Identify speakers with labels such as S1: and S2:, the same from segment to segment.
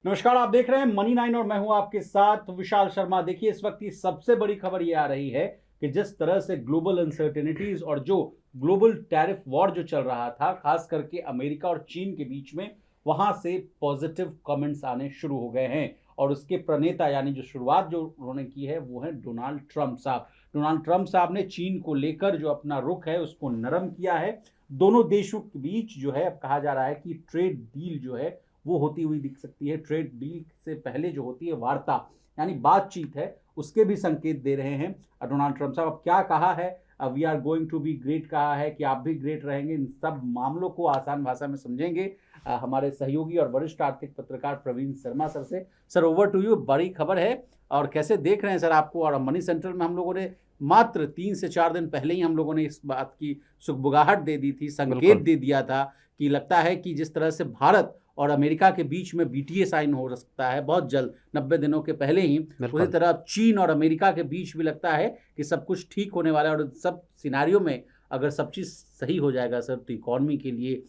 S1: नमस्कार, आप देख रहे हैं मनी 9 और मैं हूं आपके साथ विशाल शर्मा। देखिए, इस वक्त की सबसे बड़ी खबर ये आ रही है कि जिस तरह से ग्लोबल अनसर्टेनिटीज और जो ग्लोबल टैरिफ वॉर जो चल रहा था, खास करके अमेरिका और चीन के बीच में, वहां से पॉजिटिव कमेंट्स आने शुरू हो गए हैं। और उसके प्रणेता यानी जो शुरुआत जो उन्होंने की है वो है डोनाल्ड ट्रंप साहब। डोनाल्ड ट्रंप साहब ने चीन को लेकर जो अपना रुख है उसको नरम किया है। दोनों देशों के बीच जो है, अब कहा जा रहा है कि ट्रेड डील जो है वो होती हुई दिख सकती है। ट्रेड डील से पहले जो होती है वार्ता यानी बातचीत है, उसके भी संकेत दे रहे हैं डोनाल्ड ट्रंप साहब। अब क्या कहा है, we are going to be great कहा है कि आप भी ग्रेट रहेंगे। इन सब मामलों को आसान भाषा में समझेंगे हमारे सहयोगी और वरिष्ठ आर्थिक पत्रकार प्रवीण शर्मा सर से। Sir, over to you. बड़ी खबर है और कैसे देख रहे हैं सर आपको? और मनी सेंट्रल में हम लोगों ने मात्र 3 से 4 दिन पहले ही हम लोगों ने इस बात की सुगबुगाहट दे दी थी, संकेत दे दिया था कि लगता है कि जिस तरह से भारत और अमेरिका के बीच में बीटीए साइन हो सकता है बहुत जल्द, 90 दिनों के पहले ही, उसी तरह चीन और अमेरिका के बीच भी लगता है कि सब कुछ ठीक होने वाला है। और सब सिनारियों में अगर सब चीज़ सही हो जाएगा सर, तो इकॉनमी के लिए,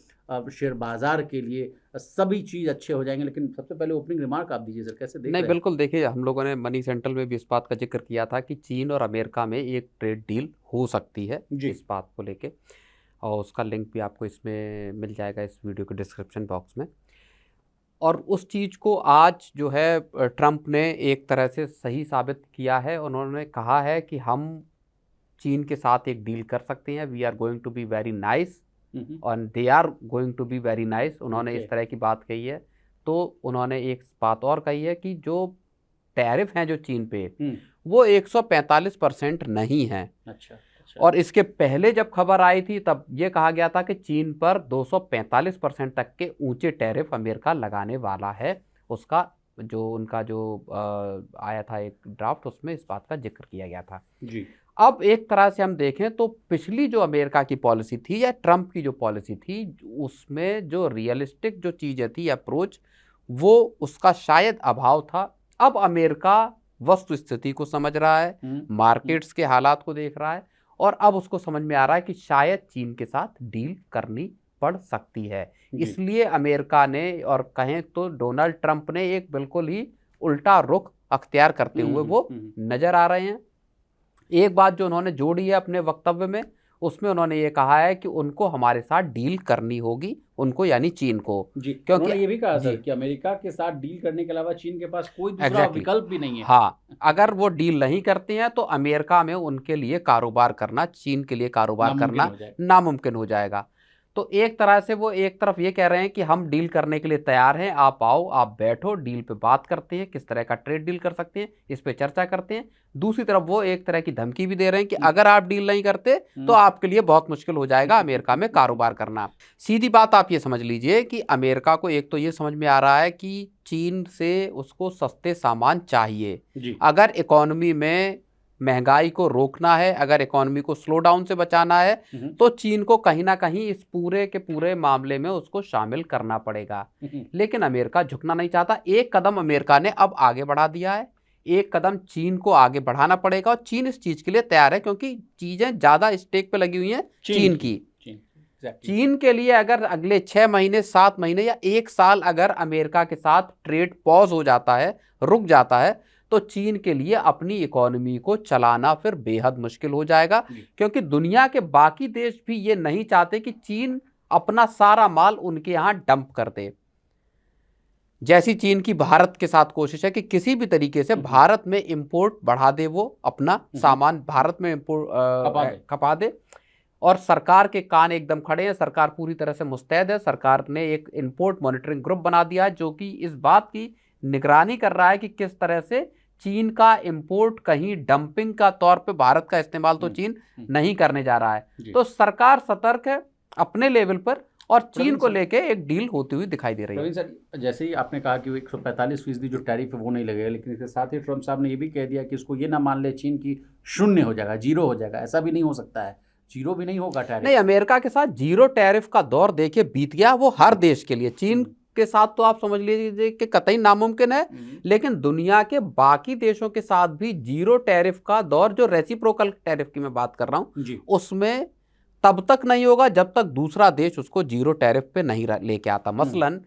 S1: शेयर बाजार के लिए सभी चीज़ अच्छे हो जाएंगे। लेकिन सबसे पहले ओपनिंग रिमार्क आप दीजिए सर, कैसे देख
S2: नहीं,
S1: रहे हैं?
S2: बिल्कुल देखिए, हम लोगों ने मनी सेंट्रल में भी इस बात का जिक्र किया था कि चीन और अमेरिका में एक ट्रेड डील हो सकती है
S1: जी।
S2: इस बात को लेके, और उसका लिंक भी आपको इसमें मिल जाएगा इस वीडियो के डिस्क्रिप्शन बॉक्स में। और उस चीज़ को आज जो है ट्रंप ने एक तरह से सही साबित किया है। उन्होंने कहा है कि हम चीन के साथ एक डील कर सकते हैं, we are going to be very nice और they are going to be very nice. उन्होंने इस तरह की बात कही है। तो उन्होंने एक बात और कही है कि जो टैरिफ हैं जो चीन पे, वो 145% नहीं है।
S1: अच्छा।
S2: और इसके पहले जब खबर आई थी तब ये कहा गया था कि चीन पर 245% तक के ऊंचे टैरिफ अमेरिका लगाने वाला है। उसका जो उनका जो आया था एक ड्राफ्ट, उसमें इस बात का जिक्र किया गया था
S1: जी।
S2: अब एक तरह से हम देखें तो पिछली जो अमेरिका की पॉलिसी थी या ट्रंप की जो पॉलिसी थी, उसमें जो रियलिस्टिक जो चीज़ें थी, अप्रोच, वो उसका शायद अभाव था। अब अमेरिका वस्तु स्थिति को समझ रहा है, मार्केट्स के हालात को देख रहा है, और अब उसको समझ में आ रहा है कि शायद चीन के साथ डील करनी पड़ सकती है। इसलिए अमेरिका ने, और कहें तो डोनाल्ड ट्रंप ने, एक बिल्कुल ही उल्टा रुख अख्तियार करते हुए वो नजर आ रहे हैं। एक बात जो उन्होंने जोड़ी है अपने वक्तव्य में, उसमें उन्होंने ये कहा है कि उनको हमारे साथ डील करनी होगी, उनको यानी चीन को।
S1: जी,
S2: क्योंकि
S1: उन्होंने ये भी कहा सर कि अमेरिका के साथ डील करने के अलावा चीन के पास कोई दूसरा विकल्प भी नहीं है।
S2: हाँ, अगर वो डील नहीं करते हैं तो अमेरिका में उनके लिए कारोबार करना, चीन के लिए कारोबार करना नामुमकिन हो जाएगा। तो एक तरह से वो एक तरफ ये कह रहे हैं कि हम डील करने के लिए तैयार हैं, आप आओ, आप बैठो, डील पे बात करते हैं, किस तरह का ट्रेड डील कर सकते हैं, इस पे चर्चा करते हैं। दूसरी तरफ वो एक तरह की धमकी भी दे रहे हैं कि अगर आप डील नहीं करते तो आपके लिए बहुत मुश्किल हो जाएगा अमेरिका में कारोबार करना। सीधी बात आप ये समझ लीजिए कि अमेरिका को एक तो ये समझ में आ रहा है कि चीन से उसको सस्ते सामान चाहिए। अगर इकोनॉमी में महंगाई को रोकना है, अगर इकोनॉमी को स्लो डाउन से बचाना है, तो चीन को कहीं ना कहीं इस पूरे के पूरे मामले में उसको शामिल करना पड़ेगा। लेकिन अमेरिका झुकना नहीं चाहता। एक कदम अमेरिका ने अब आगे बढ़ा दिया है, एक कदम चीन को आगे बढ़ाना पड़ेगा, और चीन इस चीज के लिए तैयार है, क्योंकि चीजें ज्यादा स्टेक पे लगी हुई हैं चीन की। चीन के लिए अगर अगले 6 महीने, 7 महीने या 1 साल अगर अमेरिका के साथ ट्रेड पॉज हो जाता है, रुक जाता है, तो चीन के लिए अपनी इकोनॉमी को चलाना फिर बेहद मुश्किल हो जाएगा। क्योंकि दुनिया के बाकी देश भी ये नहीं चाहते कि चीन अपना सारा माल उनके यहां डंप कर दे। जैसी चीन की भारत के साथ कोशिश है कि किसी भी तरीके से भारत में इंपोर्ट बढ़ा दे, वो अपना सामान भारत में इंपोर्ट खपा दे। और सरकार के कान एकदम खड़े हैं, सरकार पूरी तरह से मुस्तैद है। सरकार ने एक इंपोर्ट मॉनिटरिंग ग्रुप बना दिया है जो कि इस बात की निगरानी कर रहा है कि किस तरह से चीन का इंपोर्ट कहीं डंपिंग का तौर पे भारत का इस्तेमाल तो चीन नहीं करने जा रहा है। तो सरकार सतर्क है अपने लेवल पर, और चीन को लेके एक डील होती हुई दिखाई दे रही है।
S1: सर, जैसे ही आपने कहा कि 145% जो टैरिफ है वो नहीं लगेगा, लेकिन इसके साथ ही ट्रंप साहब ने ये भी कह दिया कि इसको ये ना मान ले चीन की शून्य हो जाएगा, जीरो हो जाएगा। ऐसा भी नहीं हो सकता है, जीरो भी नहीं होगा टैरिफ।
S2: नहीं, अमेरिका के साथ जीरो टैरिफ का दौर देखिए बीत गया, वो हर देश के लिए। चीन के साथ तो आप समझ लीजिए कि कतई नामुमकिन है, लेकिन दुनिया के बाकी देशों के साथ भी जीरो टैरिफ का दौर, जो रेसिप्रोकल टैरिफ की मैं बात कर रहा हूं, उसमें तब तक नहीं होगा जब तक दूसरा देश उसको जीरो टैरिफ पे नहीं लेके आता। मसलन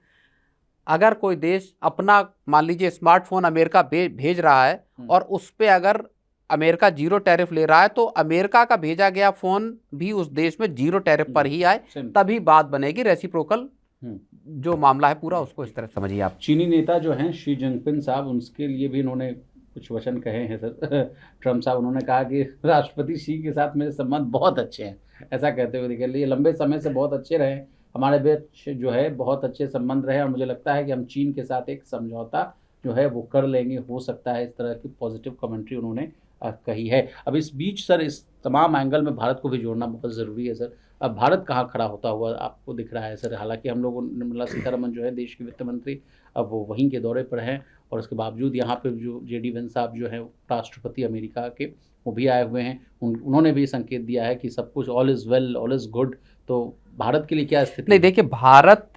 S2: अगर कोई देश अपना मान लीजिए स्मार्टफोन अमेरिका भेज रहा है और उस पे अगर अमेरिका 0 टैरिफ ले रहा है, तो अमेरिका का भेजा गया फोन भी उस देश में 0 टैरिफ पर ही आए, तभी बात बनेगी। रेसिप्रोकल जो मामला है पूरा, उसको इस तरह समझिए आप।
S1: चीनी नेता जो हैं शी जिनपिंग साहब, उनके लिए भी इन्होंने कुछ वचन कहे हैं सर। ट्रम्प साहब, उन्होंने कहा कि राष्ट्रपति शी के साथ मेरे संबंध बहुत अच्छे हैं, ऐसा कहते हुए दिखे, लिए लंबे समय से बहुत अच्छे रहे, हमारे बीच जो है बहुत अच्छे संबंध रहे और मुझे लगता है कि हम चीन के साथ एक समझौता जो है वो कर लेंगे, हो सकता है। इस तरह की पॉजिटिव कमेंट्री उन्होंने कही है। अब इस बीच सर, इस तमाम एंगल में भारत को भी जोड़ना बहुत ज़रूरी है सर। अब भारत कहाँ खड़ा होता हुआ आपको दिख रहा है सर? हालांकि हम लोग, निर्मला सीतारमण जो है देश की वित्त मंत्री, अब वो वहीं के दौरे पर हैं और उसके बावजूद यहाँ पे जो जेडी वेंस साहब जो हैं राष्ट्रपति अमेरिका के, वो भी आए हुए हैं। उन्होंने भी संकेत दिया है कि सब कुछ all is well, all is good. तो भारत के लिए क्या स्थिति?
S2: नहीं, देखिए, भारत,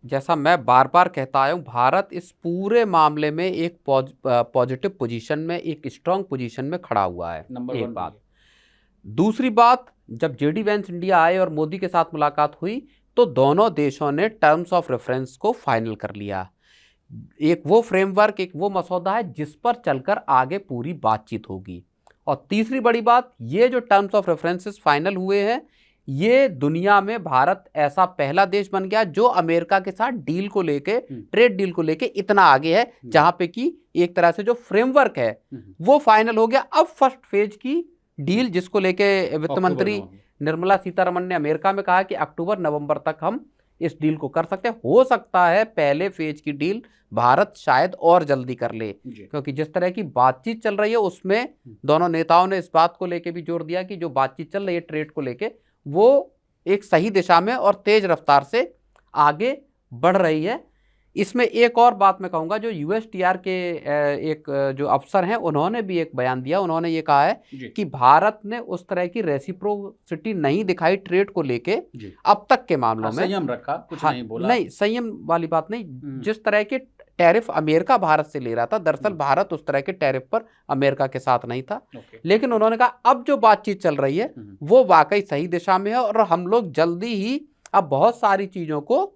S2: जैसा मैं बार बार कहता आया हूँ, भारत इस पूरे मामले में एक पॉजिटिव पोजीशन में, एक स्ट्रांग पोजीशन में खड़ा हुआ है,
S1: नंबर
S2: एक
S1: 1
S2: बात। दूसरी बात, जब जेडी वेंस इंडिया आए और मोदी के साथ मुलाकात हुई, तो दोनों देशों ने टर्म्स ऑफ रेफरेंस को फाइनल कर लिया। एक वो फ्रेमवर्क, एक वो मसौदा है जिस पर चलकर आगे पूरी बातचीत होगी। और तीसरी बड़ी बात, ये जो टर्म्स ऑफ रेफरेंसेस फाइनल हुए हैं, ये दुनिया में भारत ऐसा पहला देश बन गया जो अमेरिका के साथ डील को लेके, ट्रेड डील को लेके इतना आगे है, जहां पे कि एक तरह से जो फ्रेमवर्क है वो फाइनल हो गया। अब फर्स्ट फेज की डील, जिसको लेके वित्त मंत्री निर्मला सीतारमण ने अमेरिका में कहा कि अक्टूबर नवंबर तक हम इस डील को कर सकते हैं। हो सकता है पहले फेज की डील भारत शायद और जल्दी कर ले, क्योंकि जिस तरह की बातचीत चल रही है उसमें दोनों नेताओं ने इस बात को लेके भी जोर दिया कि जो बातचीत चल रही है ट्रेड को लेके, वो एक सही दिशा में और तेज रफ्तार से आगे बढ़ रही है। इसमें एक और बात मैं कहूंगा, जो यूएसटीआर के एक जो अफसर हैं, उन्होंने भी एक बयान दिया। उन्होंने ये कहा है कि भारत ने उस तरह की रेसिप्रोसिटी नहीं दिखाई ट्रेड को लेके अब तक के मामलों में,
S1: संयम रखा, कुछ नहीं बोला।
S2: नहीं, संयम वाली बात नहीं। जिस तरह के टैरिफ अमेरिका भारत से ले रहा था, दरअसल भारत उस तरह के टैरिफ पर अमेरिका के साथ नहीं था। लेकिन उन्होंने कहा अब जो बातचीत चल रही है वो वाकई सही दिशा में है और हम लोग जल्दी ही अब बहुत सारी चीजों को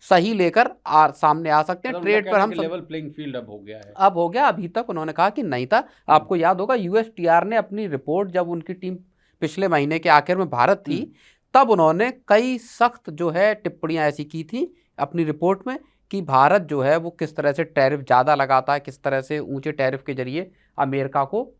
S2: सही लेकर सामने आ सकते हैं। ट्रेड पर हम
S1: लेवल प्लेइंग फील्ड अब हो गया है।
S2: अब हो गया। अभी तक उन्होंने कहा कि नहीं था। आपको याद होगा यूएसटीआर ने अपनी रिपोर्ट, जब उनकी टीम पिछले महीने के आखिर में भारत थी, तब उन्होंने कई सख्त जो है टिप्पणियां ऐसी की थी अपनी रिपोर्ट में कि भारत जो है वो किस तरह से टैरिफ ज़्यादा लगाता है, किस तरह से ऊंचे टैरिफ के जरिए अमेरिका को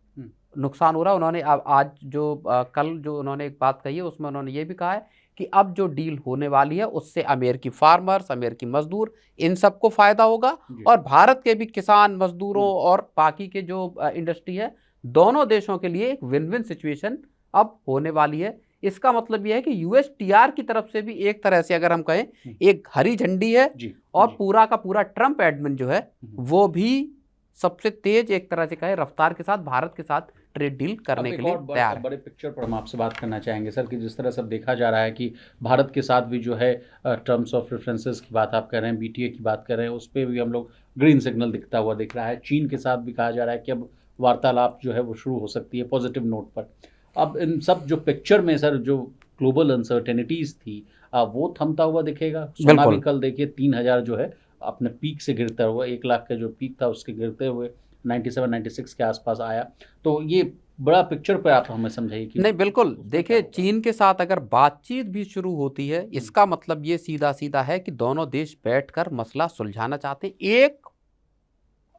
S2: नुकसान हो रहा है। उन्होंने आज जो कल जो उन्होंने एक बात कही है उसमें उन्होंने ये भी कहा है कि अब जो डील होने वाली है उससे अमेरिकी फार्मर्स, अमेरिकी मजदूर, इन सबको फायदा होगा और भारत के भी किसान, मजदूरों और बाकी के जो इंडस्ट्री है, दोनों देशों के लिए एक विन विन सिचुएशन अब होने वाली है। इसका मतलब यह है कि यूएसटीआर की तरफ से भी एक तरह से अगर हम कहें एक हरी झंडी है और पूरा का पूरा ट्रंप एडमिन जो है वो भी सबसे तेज एक तरह से कहे रफ्तार के साथ भारत के साथ ट्रेड डील करने के लिए तैयार है।
S1: बड़े पिक्चर पर हम आपसे बात करना चाहेंगे सर कि जिस तरह से देखा जा रहा है कि भारत के साथ भी जो है टर्म्स ऑफ रेफरेंसेस की बात आप कर रहे हैं, बीटीए की बात कर रहे हैं, उस पर भी हम लोग ग्रीन सिग्नल दिखता हुआ दिख रहा है। चीन के साथ भी कहा जा रहा है कि अब वार्तालाप जो है वो शुरू हो सकती है पॉजिटिव नोट पर। अब इन सब जो पिक्चर में सर जो ग्लोबल अनसर्टेनिटीज थी वो थमता हुआ दिखेगा। सोना भी कल देखिए 3000 जो है अपने पीक से गिरता हुआ, 1 लाख का जो पीक था उसके गिरते हुए 97-96 के आसपास आया। तो ये बड़ा पिक्चर पे आप हमें समझाइए कि
S2: नहीं। बिल्कुल, देखिए, चीन के साथ अगर बातचीत भी शुरू होती है, इसका मतलब ये सीधा सीधा है कि दोनों देश बैठकर मसला सुलझाना चाहते हैं।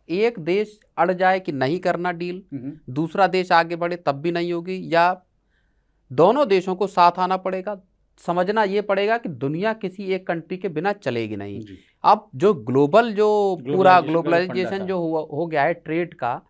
S2: एक देश अड़ जाए कि नहीं करना डील, दूसरा देश आगे बढ़े तब भी नहीं होगी, या दोनों देशों को साथ आना पड़ेगा। समझना ये पड़ेगा कि दुनिया किसी एक कंट्री के बिना चलेगी नहीं। अब जो पूरा ग्लोबलाइजेशन जो हो गया है ट्रेड का,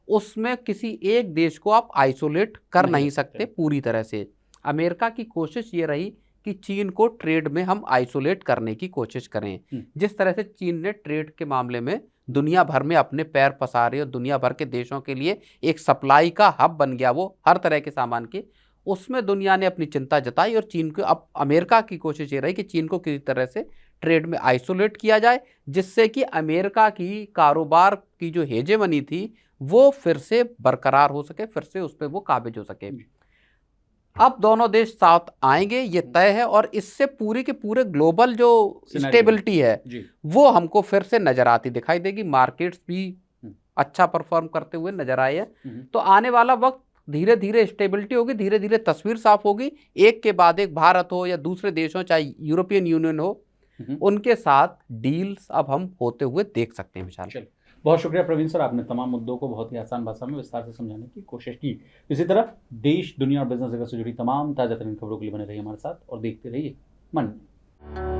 S2: उसमें किसी एक देश को आप आइसोलेट कर नहीं सकते पूरी तरह से। अमेरिका की कोशिश ये रही कि चीन को ट्रेड में हम आइसोलेट करने की कोशिश करें। जिस तरह से चीन ने ट्रेड के मामले में दुनिया भर में अपने पैर पसारे और दुनिया भर के देशों के लिए एक सप्लाई का हब बन गया वो हर तरह के सामान के, उसमें दुनिया ने अपनी चिंता जताई और चीन को, अब अमेरिका की कोशिश ये रही कि चीन को किसी तरह से ट्रेड में आइसोलेट किया जाए, जिससे कि अमेरिका की कारोबार की जो हेजेमनी थी वो फिर से बरकरार हो सके, फिर से उस पर वो काबिज हो सके। अब दोनों देश साथ आएंगे, ये तय है, और इससे पूरी के पूरे ग्लोबल जो स्टेबिलिटी है वो हमको फिर से नजर आती दिखाई देगी। मार्केट्स भी अच्छा परफॉर्म करते हुए नजर आए हैं। तो आने वाला वक्त धीरे धीरे स्टेबिलिटी होगी, धीरे धीरे तस्वीर साफ होगी, एक के बाद एक भारत हो या दूसरे देश हो, चाहे यूरोपियन यूनियन हो, उनके साथ डील्स अब हम होते हुए देख सकते हैं। विशाल,
S1: बहुत शुक्रिया प्रवीण सर, आपने तमाम मुद्दों को बहुत ही आसान भाषा में विस्तार से समझाने की कोशिश की। इसी तरह देश, दुनिया और बिजनेस जगत से जुड़ी तमाम ताजा तरीन खबरों के लिए बने रहिए हमारे साथ और देखते रहिए मन में।